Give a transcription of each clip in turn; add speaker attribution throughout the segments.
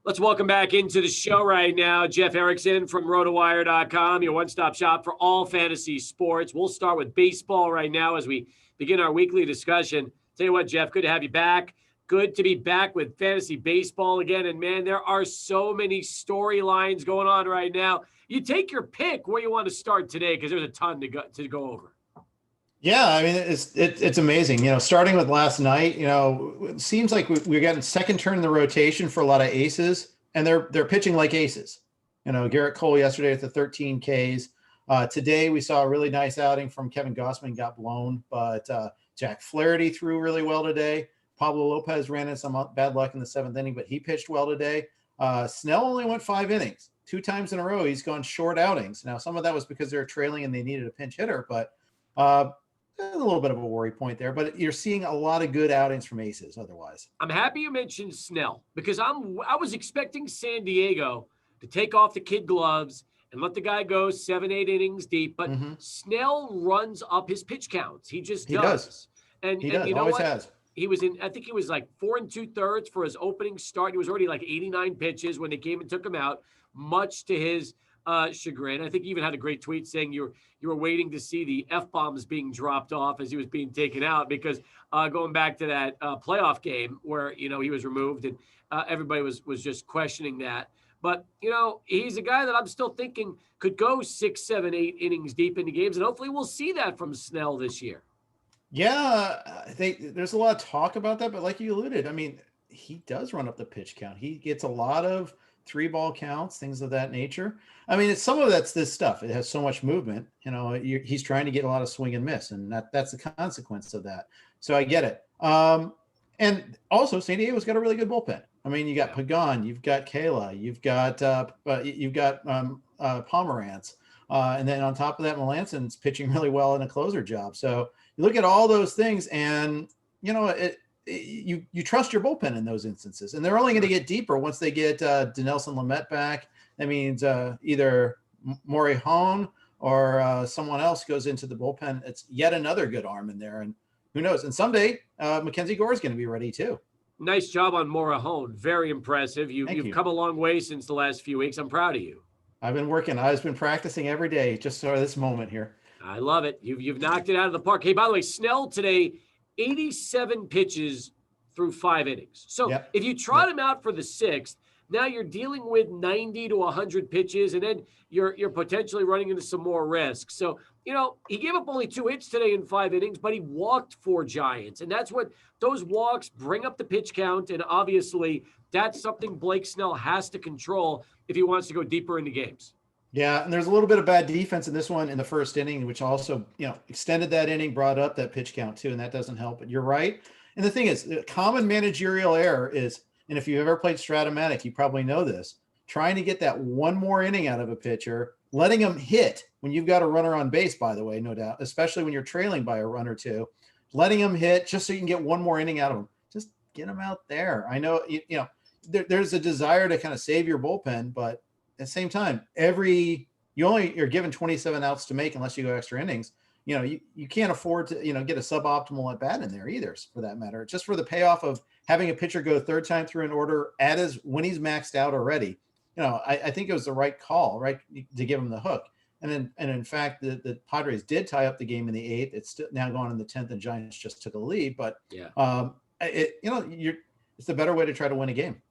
Speaker 1: Let's welcome back into the show right now, Jeff Erickson from Rotowire.com, your one-stop shop for all fantasy sports. We'll start with baseball right now as we begin our weekly discussion. Tell you what, Jeff, good to have you back. Good to be back with fantasy baseball again. And, man, there are so many storylines going on right now. You take your pick where you want to start today because there's a ton to go over.
Speaker 2: Yeah, I mean, it's amazing. Starting with last night, it seems like we're getting second turn in the rotation for a lot of aces, and they're pitching like aces. Garrett Cole yesterday with the 13 Ks. Today we saw a really nice outing from Kevin Gausman, got blown, but Jack Flaherty threw really well today. Pablo Lopez ran into some bad luck in the seventh inning, but he pitched well today. Snell only went 5 innings. 2 times in a row he's gone short outings. Now, some of that was because they were trailing and they needed a pinch hitter, but a little bit of a worry point there, but you're seeing a lot of good outings from aces otherwise.
Speaker 1: I'm happy you mentioned Snell because I was expecting San Diego to take off the kid gloves and let the guy go 7-8 innings deep, but Snell runs up his pitch counts. He does. And you know
Speaker 2: always
Speaker 1: what?
Speaker 2: Has.
Speaker 1: He was I think he was like 4 2/3 for his opening start. He was already like 89 pitches when they came and took him out, much to his chagrin. I think he even had a great tweet saying you were waiting to see the F-bombs being dropped off as he was being taken out because going back to that playoff game where, he was removed and everybody was just questioning that. But, he's a guy that I'm still thinking could go 6, 7, 8 innings deep into games, and hopefully we'll see that from Snell this year.
Speaker 2: Yeah, I think there's a lot of talk about that, but like you alluded, I mean, he does run up the pitch count. He gets a lot of 3-ball counts, things of that nature. I mean, some of that's this stuff. It has so much movement. He's trying to get a lot of swing and miss, and that's the consequence of that. So I get it. And also, San Diego's got a really good bullpen. I mean, you got Pagan, you've got Kayla, you've got Pomerantz, and then on top of that, Melanson's pitching really well in a closer job. So you look at all those things, and you trust your bullpen in those instances, and they're only going to get deeper once they get Dinelson Lamet back. That means either Morihone or someone else goes into the bullpen. It's yet another good arm in there, and who knows? And someday Mackenzie Gore is going to be ready too.
Speaker 1: Nice job on Morihone. Very impressive. You've come a long way since the last few weeks. I'm proud of you.
Speaker 2: I've been working. I've been practicing every day just for this moment here.
Speaker 1: I love it. You've knocked it out of the park. Hey, by the way, Snell today, 87 pitches through 5 innings. So if you trot him out for the 6th, now you're dealing with 90 to 100 pitches, and then you're potentially running into some more risk. So, he gave up only 2 hits today in 5 innings, but he walked 4 Giants. And that's what those walks bring up the pitch count. And obviously that's something Blake Snell has to control if he wants to go deeper into games.
Speaker 2: Yeah, and there's a little bit of bad defense in this one in the first inning, which also, extended that inning, brought up that pitch count too, and that doesn't help. But you're right. And the thing is, the common managerial error is, and if you've ever played Stratomatic, you probably know this, trying to get that one more inning out of a pitcher, letting him hit when you've got a runner on base, by the way, no doubt, especially when you're trailing by a run or two, letting him hit just so you can get one more inning out of him. Just get him out there. I know, there's a desire to kind of save your bullpen, but at the same time, you're given 27 outs to make unless you go extra innings. You can't afford to, get a suboptimal at bat in there either, for that matter. Just for the payoff of having a pitcher go 3rd time through an order when he's maxed out already. I think it was the right call, right, to give him the hook. And in fact, the Padres did tie up the game in the 8th. It's still now going in the 10th, and Giants just took a lead. But it's the better way to try to win a game.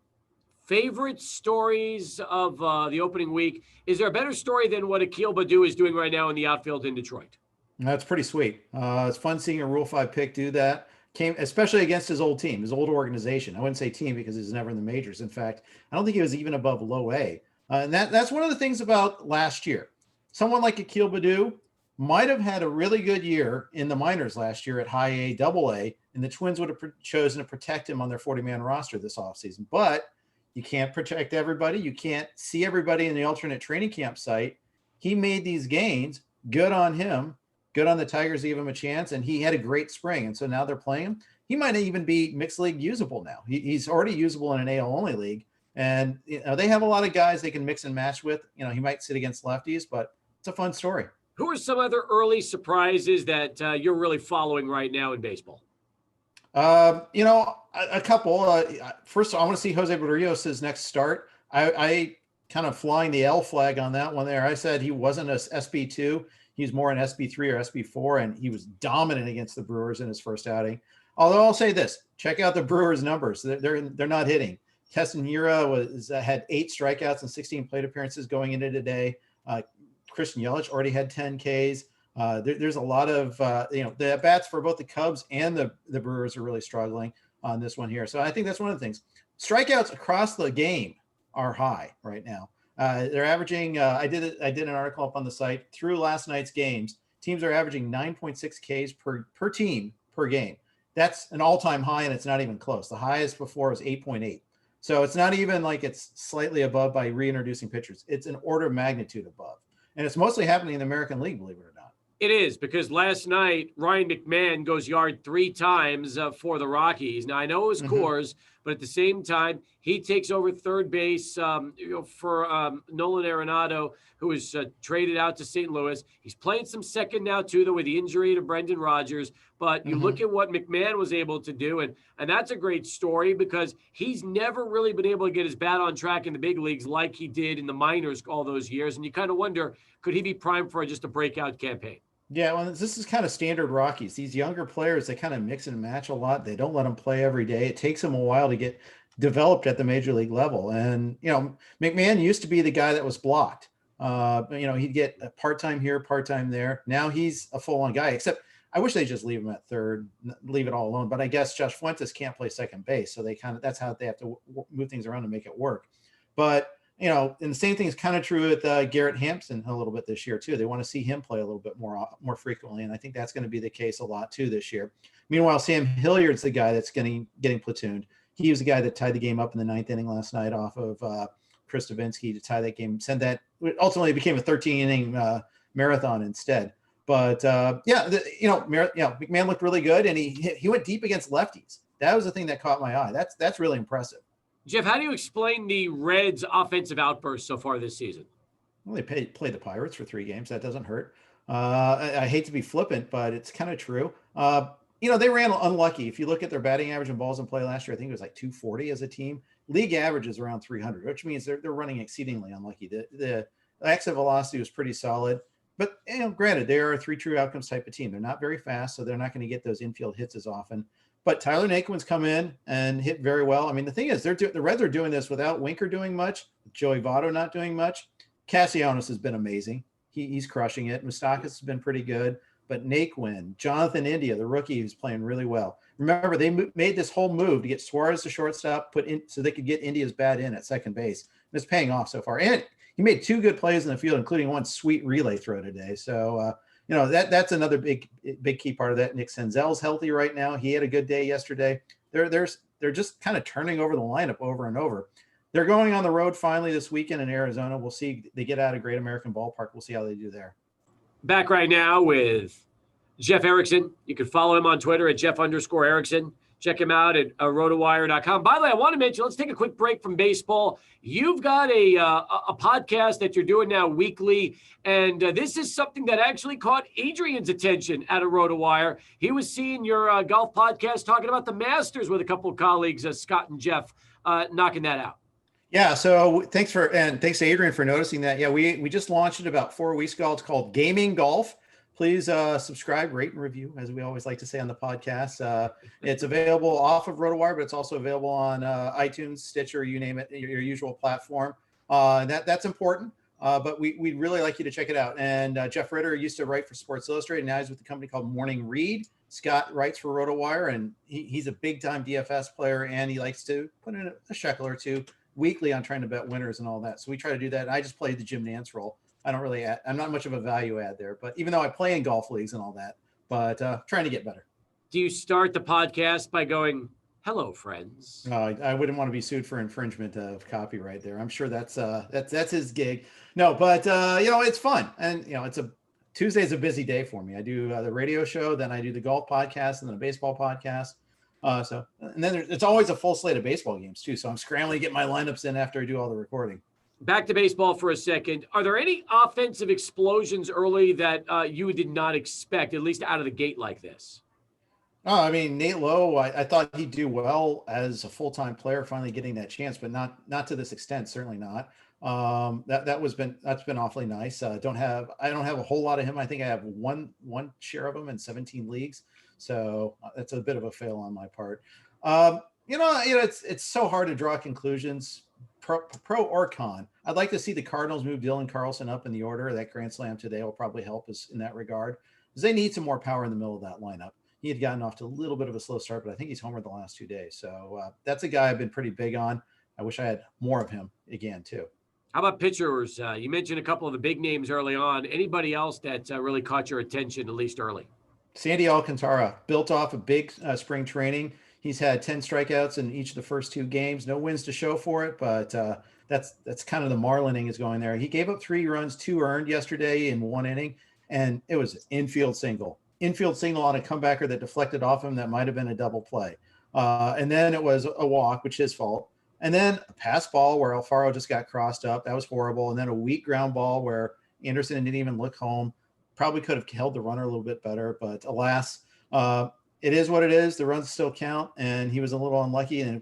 Speaker 1: Favorite stories of the opening week? Is there a better story than what Akil Baddoo is doing right now in the outfield in Detroit?
Speaker 2: That's pretty sweet. It's fun seeing a Rule 5 pick do that. Especially against his old team, his old organization. I wouldn't say team because he's never in the majors. In fact, I don't think he was even above low A. And that's one of the things about last year. Someone like Akil Baddoo might have had a really good year in the minors last year at high A, double A, and the Twins would have chosen to protect him on their 40-man roster this offseason. But you can't protect everybody. You can't see everybody in the alternate training camp site. He made these gains. Good on him. Good on the Tigers to give him a chance, and he had a great spring, and so now they're playing him. He might even be mixed league usable now. He's already usable in an AL-only league, and they have a lot of guys they can mix and match with. He might sit against lefties, but it's a fun story.
Speaker 1: Who are some other early surprises that you're really following right now in baseball?
Speaker 2: A couple. First, I want to see Jose Barrios' next start. I kind of flying the L flag on that one there. I said he wasn't a SB2. He's more an SB3 or SB4, and he was dominant against the Brewers in his first outing. Although I'll say this, check out the Brewers' numbers. They're not hitting. Castanera had 8 strikeouts and 16 plate appearances going into today. Christian Yelich already had 10 Ks. There's a lot of, the at-bats for both the Cubs and the Brewers are really struggling on this one here. So I think that's one of the things. Strikeouts across the game are high right now. They're averaging, I did an article up on the site, through last night's games, teams are averaging 9.6 Ks per team per game. That's an all-time high, and it's not even close. The highest before was 8.8. So it's not even like it's slightly above by reintroducing pitchers. It's an order of magnitude above. And it's mostly happening in the American League, believe it or not.
Speaker 1: It is, because last night, Ryan McMahon goes yard 3 times for the Rockies. Now, I know it was Coors, but at the same time, he takes over third base for Nolan Arenado, who was traded out to St. Louis. He's playing some second now, too, though, with the injury to Brendan Rodgers. But you look at what McMahon was able to do, and that's a great story because he's never really been able to get his bat on track in the big leagues like he did in the minors all those years. And you kind of wonder, could he be primed for just a breakout campaign?
Speaker 2: Yeah, well, this is kind of standard Rockies. These younger players, they kind of mix and match a lot. They don't let them play every day. It takes them a while to get developed at the major league level. And, McMahon used to be the guy that was blocked. He'd get a part-time here, part-time there. Now he's a full-on guy, except I wish they just leave him at third, leave it all alone. But I guess Josh Fuentes can't play second base. So that's how they have to move things around to make it work. But, and the same thing is kind of true with Garrett Hampson a little bit this year too. They want to see him play a little bit more frequently, and I think that's going to be the case a lot too this year. Meanwhile, Sam Hilliard's the guy that's getting platooned. He was the guy that tied the game up in the 9th inning last night off of Chris Davinsky to tie that game. Ultimately became a 13-inning marathon instead. But McMahon looked really good, and he went deep against lefties. That was the thing that caught my eye. That's really impressive.
Speaker 1: Jeff, how do you explain the Reds' offensive outburst so far this season?
Speaker 2: Well, they played the Pirates for 3 games. That doesn't hurt. I hate to be flippant, but it's kind of true. They ran unlucky. If you look at their batting average and balls in play last year, I think it was like 240 as a team. League average is around 300, which means they're running exceedingly unlucky. The exit velocity was pretty solid. But, granted, they are a 3 true outcomes type of team. They're not very fast, so they're not going to get those infield hits as often. But Tyler Naquin's come in and hit very well. I mean, the thing is, the Reds are doing this without Winker doing much, Joey Votto not doing much. Castellanos has been amazing. He's crushing it. Moustakas has been pretty good. But Naquin, Jonathan India, the rookie, who's playing really well. Remember, they made this whole move to get Suarez to shortstop, so they could get India's bat in at second base. And it's paying off so far. And he made 2 good plays in the field, including one sweet relay throw today. So, that's another big key part of that. Nick Senzel's healthy right now. He had a good day yesterday. They're just kind of turning over the lineup over and over. They're going on the road finally this weekend in Arizona. We'll see. They get out of Great American Ballpark. We'll see how they do there.
Speaker 1: Back right now with Jeff Erickson. You can follow him on Twitter at Jeff_Erickson. Check him out at rotowire.com. By the way, I want to mention, let's take a quick break from baseball. You've got a podcast that you're doing now weekly, and this is something that actually caught Adrian's attention at a Rotowire. He was seeing your golf podcast talking about the Masters with a couple of colleagues, Scott and Jeff, knocking that out.
Speaker 2: Yeah, so thanks to Adrian for noticing that. Yeah, we just launched it about 4 weeks ago. It's called Gaming Golf. Please subscribe, rate, and review, as we always like to say on the podcast. It's available off of Rotowire, but it's also available on iTunes, Stitcher, you name it, your usual platform. That's important, but we'd really like you to check it out. And Jeff Ritter used to write for Sports Illustrated. Now he's with the company called Morning Read. Scott writes for Rotowire, and he's a big-time DFS player, and he likes to put in a shekel or two weekly on trying to bet winners and all that. So we try to do that. And I just played the Jim Nance role. I'm not much of a value add there, but even though I play in golf leagues and all that, but trying to get better.
Speaker 1: Do you start the podcast by going, "Hello, friends"?
Speaker 2: I wouldn't want to be sued for infringement of copyright there. I'm sure that's his gig. No, but it's fun. And Tuesday's a busy day for me. I do the radio show, then I do the golf podcast, and then a baseball podcast. And then it's always a full slate of baseball games too. So I'm scrambling to get my lineups in after I do all the recording.
Speaker 1: Back to baseball for a second. Are there any offensive explosions early that you did not expect, at least out of the gate like this?
Speaker 2: Oh, I mean, Nate Lowe, I thought he'd do well as a full-time player, finally getting that chance, but not to this extent, certainly not. That's been awfully nice. I don't have a whole lot of him. I think I have one share of him in 17 leagues. So that's a bit of a fail on my part. It's so hard to draw conclusions, pro or con. I'd like to see the Cardinals move Dylan Carlson up in the order. That grand slam today will probably help us in that regard, because they need some more power in the middle of that lineup. He had gotten off to a little bit of a slow start, but I think he's homered the last 2 days. So that's a guy I've been pretty big on. I wish I had more of him again, too.
Speaker 1: How about pitchers? You mentioned a couple of the big names early on. Anybody else that really caught your attention, at least early?
Speaker 2: Sandy Alcantara built off a big spring training. He's had 10 strikeouts in each of the first 2 games. No wins to show for it, but that's kind of the Marlining is going there. He gave up 3 runs, 2 earned yesterday in 1 inning, and it was an infield single on a comebacker that deflected off him. That might have been a double play. And then it was a walk, which is his fault. And then a pass ball where Alfaro just got crossed up. That was horrible. And then a weak ground ball where Anderson didn't even look home. Probably could have held the runner a little bit better, but alas, it is what it is. The runs still count, and he was a little unlucky. And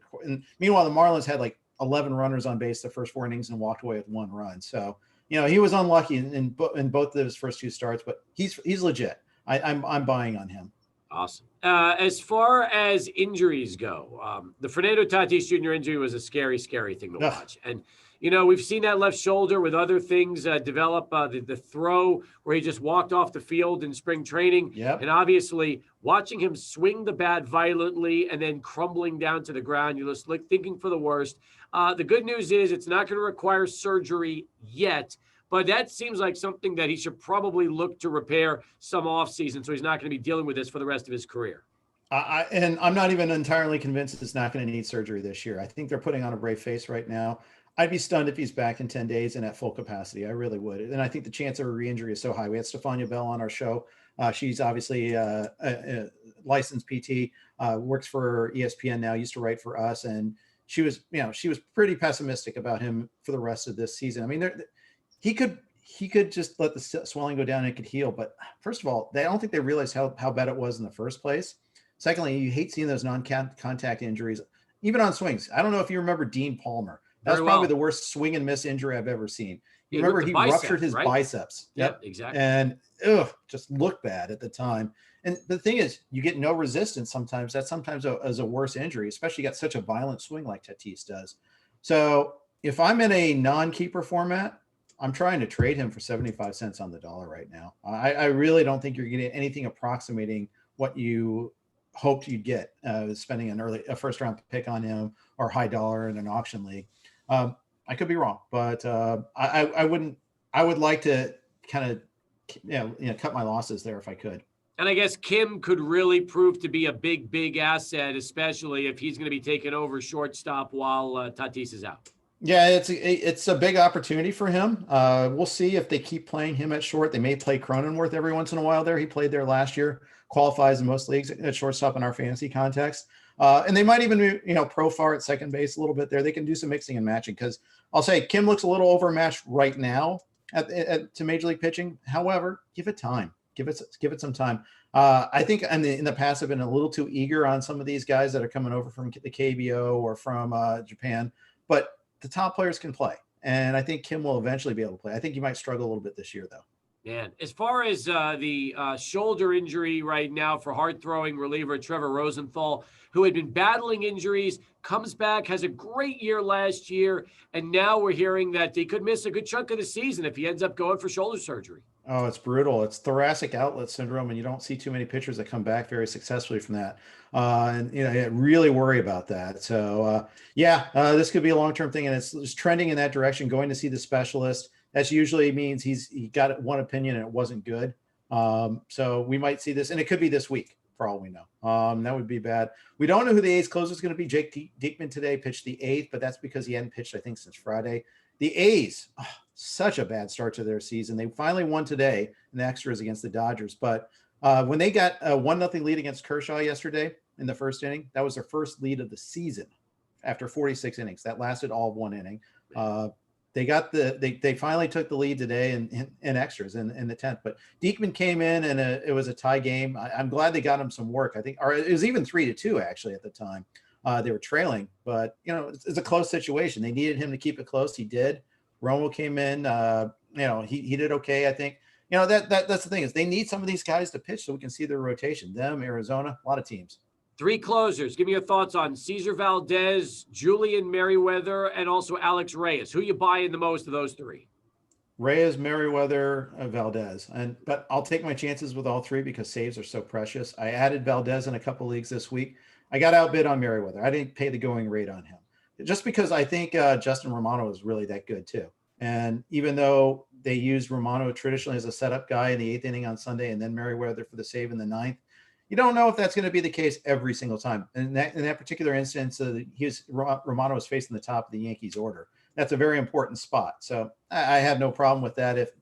Speaker 2: meanwhile, the Marlins had like 11 runners on base the first 4 innings and walked away with 1 run. So, he was unlucky in both of his first 2 starts, but he's legit. I'm buying on him.
Speaker 1: Awesome. As far as injuries go, the Fernando Tatis Jr. injury was a scary, scary thing to watch. And, we've seen that left shoulder with other things develop, the throw where he just walked off the field in spring training.
Speaker 2: Yep.
Speaker 1: And obviously watching him swing the bat violently and then crumbling down to the ground, you're just thinking for the worst. The good news is it's not going to require surgery yet. But that seems like something that he should probably look to repair some offseason, so he's not going to be dealing with this for the rest of his career.
Speaker 2: And I'm not even entirely convinced it's not going to need surgery this year. I think they're putting on a brave face right now. I'd be stunned if he's back in 10 days and at full capacity. I really would. And I think the chance of a re-injury is so high. We had Stefania Bell on our show. She's obviously a licensed PT, works for ESPN now, used to write for us. And she was pretty pessimistic about him for the rest of this season. I mean, he could just let the swelling go down and it could heal. But first of all, I don't think they realized how bad it was in the first place. Secondly, you hate seeing those non-contact injuries, even on swings. I don't know if you remember Dean Palmer. That was probably the worst swing and miss injury I've ever seen. You remember he ruptured his biceps.
Speaker 1: Yep, exactly.
Speaker 2: And just looked bad at the time. And the thing is, you get no resistance sometimes. That's sometimes as a worse injury, especially you got such a violent swing like Tatis does. So if I'm in a non-keeper format, I'm trying to trade him for 75 cents on the dollar right now. I really don't think you're getting anything approximating what you hoped you'd get spending a first round pick on him or high dollar in an auction league. I could be wrong, but I would like to kind of cut my losses there if I could.
Speaker 1: And I guess Kim could really prove to be a big, big asset, especially if he's going to be taking over shortstop while Tatis is out.
Speaker 2: Yeah, it's a big opportunity for him. We'll see if they keep playing him at short. They may play Cronenworth every once in a while there. He played there last year, qualifies in most leagues at shortstop in our fantasy context. And they might even, Profar at second base a little bit there. They can do some mixing and matching because I'll say Kim looks a little overmatched right now to Major League pitching. However, give it time. Give it some time. I think in the past I've been a little too eager on some of these guys that are coming over from the KBO or from Japan, but the top players can play. And I think Kim will eventually be able to play. I think he might struggle a little bit this year, though.
Speaker 1: Man, as far as the shoulder injury right now for hard-throwing reliever Trevor Rosenthal, who had been battling injuries, comes back, has a great year last year, and now we're hearing that he could miss a good chunk of the season if he ends up going for shoulder surgery.
Speaker 2: Oh, it's brutal. It's thoracic outlet syndrome, and you don't see too many pitchers that come back very successfully from that. I really worry about that. So, this could be a long-term thing, and it's trending in that direction, going to see the specialist. That usually means he got one opinion and it wasn't good. So we might see this, and it could be this week for all we know. That would be bad. We don't know who the A's closer is going to be. Jake Diekman today pitched the 8th, but that's because he hadn't pitched, I think, since Friday. The A's, such a bad start to their season. They finally won today in the extras against the Dodgers. But when they got a 1-0 lead against Kershaw yesterday in the first inning, that was their first lead of the season after 46 innings. That lasted all of 1 inning. they finally took the lead today in extras in the 10th. But Diekman came in and it was a tie game. I'm glad they got him some work. I think, or it was even 3-2 actually at the time. They were trailing, but it's a close situation. They needed him to keep it close. He did. Romo came in. He did okay. I think. That's the thing is they need some of these guys to pitch so we can see their rotation. Them, Arizona, a lot of teams.
Speaker 1: 3 closers. Give me your thoughts on Cesar Valdez, Julian Merriweather, and also Alex Reyes. Who you buying the most of those 3?
Speaker 2: Reyes, Merriweather, Valdez. But I'll take my chances with all 3 because saves are so precious. I added Valdez in a couple leagues this week. I got outbid on Merriweather. I didn't pay the going rate on him just because I think Justin Romano is really that good too. And even though they used Romano traditionally as a setup guy in the 8th inning on Sunday and then Merriweather for the save in the 9th, you don't know if that's going to be the case every single time. And in that particular instance, Romano was facing the top of the Yankees order. That's a very important spot. So I have no problem with that.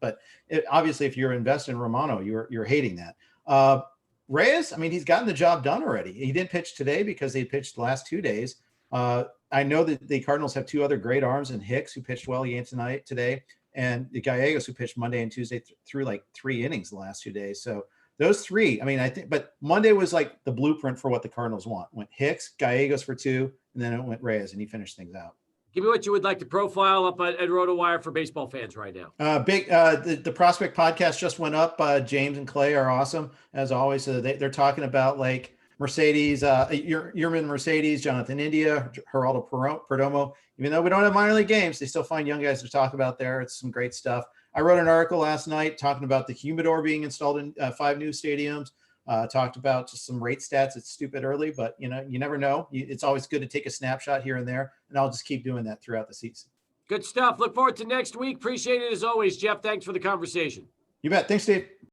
Speaker 2: Obviously, if you're investing in Romano, you're hating that. Reyes, I mean, he's gotten the job done already. He didn't pitch today because he pitched the last 2 days. I know that the Cardinals have 2 other great arms in Hicks, who pitched well again today, and the Gallegos, who pitched Monday and Tuesday through like 3 innings the last 2 days. So those 3, I mean, I think, but Monday was like the blueprint for what the Cardinals want. Went Hicks, Gallegos for 2, and then it went Reyes, and he finished things out.
Speaker 1: Give me what you would like to profile up at Rotowire for baseball fans right now.
Speaker 2: The Prospect podcast just went up. James and Clay are awesome as always. So they're talking about like Mercedes, Yerman Mercedes, Jonathan India, Geraldo Perdomo. Even though we don't have minor league games, they still find young guys to talk about there. It's some great stuff. I wrote an article last night talking about the humidor being installed in 5 new stadiums. Talked about just some rate stats. It's stupid early, but you never know. It's always good to take a snapshot here and there, and I'll just keep doing that throughout the season.
Speaker 1: Good stuff. Look forward to next week. Appreciate it as always, Jeff. Thanks for the conversation.
Speaker 2: You bet. Thanks, Steve.